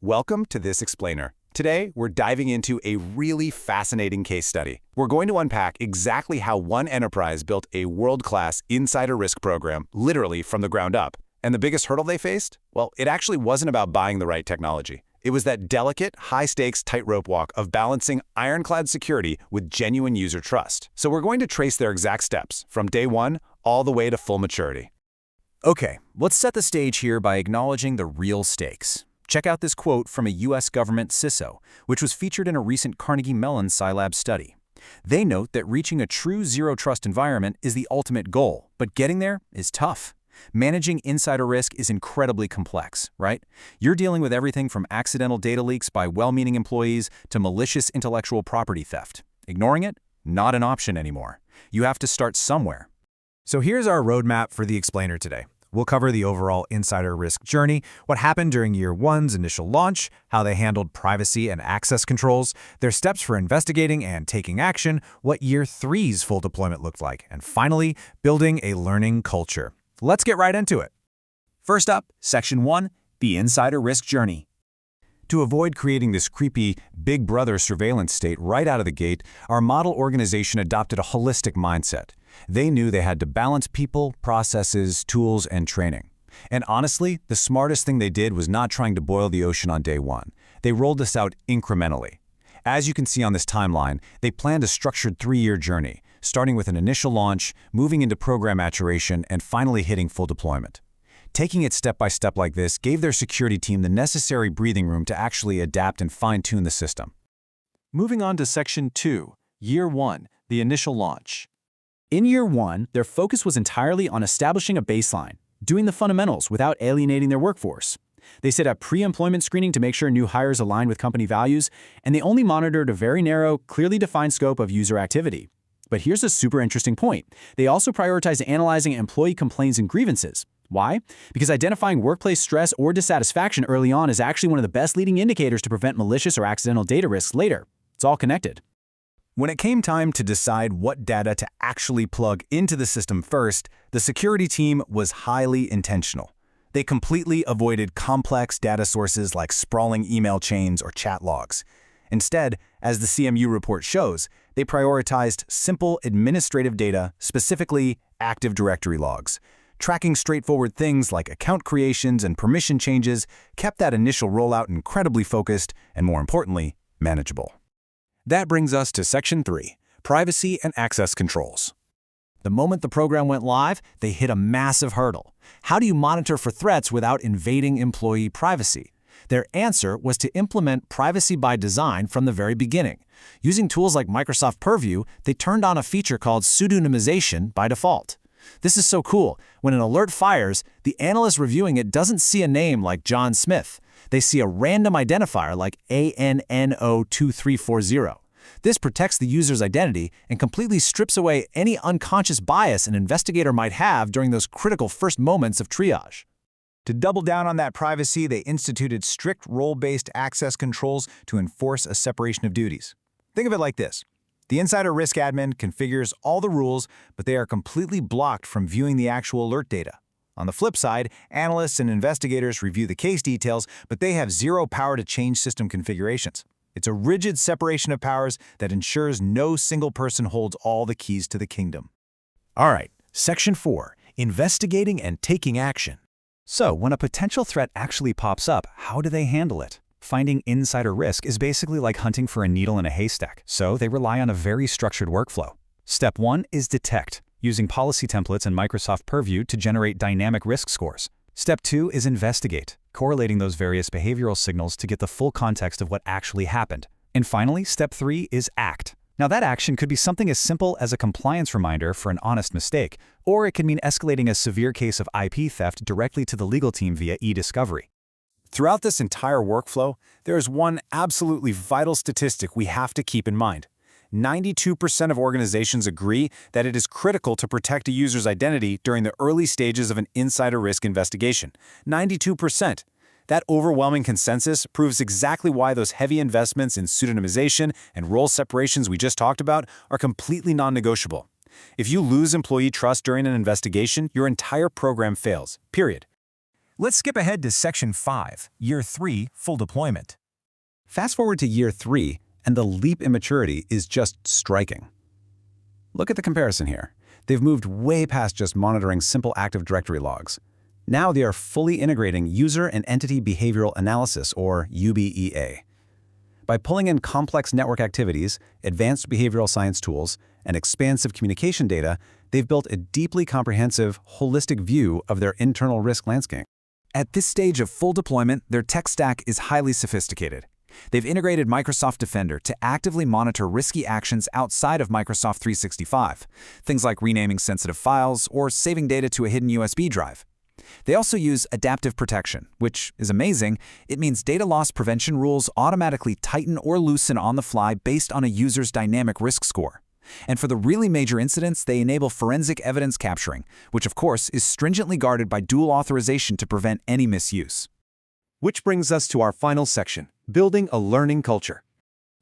Welcome to This Explainer. Today, we're diving into a really fascinating case study. We're going to unpack exactly how one enterprise built a world-class insider risk program, literally from the ground up. And the biggest hurdle they faced? Well, it actually wasn't about buying the right technology. It was that delicate, high-stakes tightrope walk of balancing ironclad security with genuine user trust. So we're going to trace their exact steps, from day one all the way to full maturity. Okay, let's set the stage here by acknowledging the real stakes. Check out this quote from a U.S. government CISO, which was featured in a recent Carnegie Mellon Scilab study. They note that reaching a true zero-trust environment is the ultimate goal, but getting there is tough. Managing insider risk is incredibly complex, right? You're dealing with everything from accidental data leaks by well-meaning employees to malicious intellectual property theft. Ignoring it? Not an option anymore. You have to start somewhere. So here's our roadmap for the explainer today. We'll cover the overall insider risk journey, what happened during year one's initial launch, how they handled privacy and access controls, their steps for investigating and taking action, what year three's full deployment looked like, and finally, building a learning culture. Let's get right into it. First up, Section 1, the insider risk journey. To avoid creating this creepy Big Brother surveillance state right out of the gate, our model organization adopted a holistic mindset. They knew they had to balance people, processes, tools, and training. And honestly, the smartest thing they did was not trying to boil the ocean on day one. They rolled this out incrementally. As you can see on this timeline, they planned a structured 3-year journey, starting with an initial launch, moving into program maturation, and finally hitting full deployment. Taking it step by step like this gave their security team the necessary breathing room to actually adapt and fine-tune the system. Moving on to Section 2, Year 1, the initial launch. In year one, their focus was entirely on establishing a baseline, doing the fundamentals without alienating their workforce. They set up pre-employment screening to make sure new hires aligned with company values, and they only monitored a very narrow, clearly defined scope of user activity. But here's a super interesting point. They also prioritized analyzing employee complaints and grievances. Why? Because identifying workplace stress or dissatisfaction early on is actually one of the best leading indicators to prevent malicious or accidental data risks later. It's all connected. When it came time to decide what data to actually plug into the system first, the security team was highly intentional. They completely avoided complex data sources like sprawling email chains or chat logs. Instead, as the CMU report shows, they prioritized simple administrative data, specifically Active Directory logs. Tracking straightforward things like account creations and permission changes kept that initial rollout incredibly focused and, more importantly, manageable. That brings us to Section 3, Privacy and Access Controls. The moment the program went live, they hit a massive hurdle. How do you monitor for threats without invading employee privacy? Their answer was to implement privacy by design from the very beginning. Using tools like Microsoft Purview, they turned on a feature called pseudonymization by default. This is so cool. When an alert fires, the analyst reviewing it doesn't see a name like John Smith. They see a random identifier like ANNO2340. This protects the user's identity and completely strips away any unconscious bias an investigator might have during those critical first moments of triage. To double down on that privacy, they instituted strict role-based access controls to enforce a separation of duties. Think of it like this. The insider risk admin configures all the rules, but they are completely blocked from viewing the actual alert data. On the flip side, analysts and investigators review the case details, but they have zero power to change system configurations. It's a rigid separation of powers that ensures no single person holds all the keys to the kingdom. All right, Section 4, Investigating and Taking Action. So, when a potential threat actually pops up, how do they handle it? Finding insider risk is basically like hunting for a needle in a haystack, so they rely on a very structured workflow. Step 1 is detect, using policy templates and Microsoft Purview to generate dynamic risk scores. Step 2 is investigate, correlating those various behavioral signals to get the full context of what actually happened. And finally, Step 3 is act. Now that action could be something as simple as a compliance reminder for an honest mistake, or it could mean escalating a severe case of IP theft directly to the legal team via e-discovery. Throughout this entire workflow, there is one absolutely vital statistic we have to keep in mind. 92% of organizations agree that it is critical to protect a user's identity during the early stages of an insider risk investigation. 92%. That overwhelming consensus proves exactly why those heavy investments in pseudonymization and role separations we just talked about are completely non-negotiable. If you lose employee trust during an investigation, your entire program fails, period. Let's skip ahead to Section 5, Year 3, Full Deployment. Fast forward to year 3, and the leap in maturity is just striking. Look at the comparison here. They've moved way past just monitoring simple Active Directory logs. Now they are fully integrating User and Entity Behavioral Analysis, or UBEA. By pulling in complex network activities, advanced behavioral science tools, and expansive communication data, they've built a deeply comprehensive, holistic view of their internal risk landscape. At this stage of full deployment, their tech stack is highly sophisticated. They've integrated Microsoft Defender to actively monitor risky actions outside of Microsoft 365, things like renaming sensitive files or saving data to a hidden USB drive. They also use adaptive protection, which is amazing. It means data loss prevention rules automatically tighten or loosen on the fly based on a user's dynamic risk score. And for the really major incidents, they enable forensic evidence capturing, which of course is stringently guarded by dual authorization to prevent any misuse. Which brings us to our final section, building a learning culture.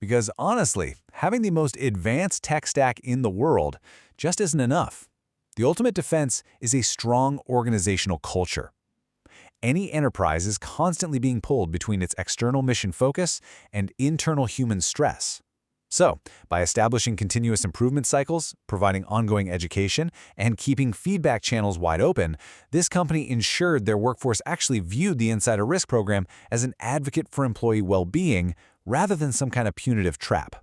Because honestly, having the most advanced tech stack in the world just isn't enough. The ultimate defense is a strong organizational culture. Any enterprise is constantly being pulled between its external mission focus and internal human stress. So, by establishing continuous improvement cycles, providing ongoing education, and keeping feedback channels wide open, this company ensured their workforce actually viewed the Insider Risk program as an advocate for employee well-being rather than some kind of punitive trap.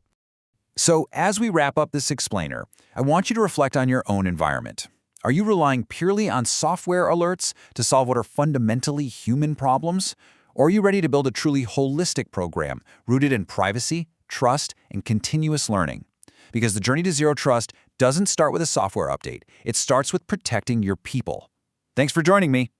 So, as we wrap up this explainer, I want you to reflect on your own environment. Are you relying purely on software alerts to solve what are fundamentally human problems? Or are you ready to build a truly holistic program rooted in privacy, trust, and continuous learning? Because the journey to Zero Trust doesn't start with a software update. It starts with protecting your people. Thanks for joining me.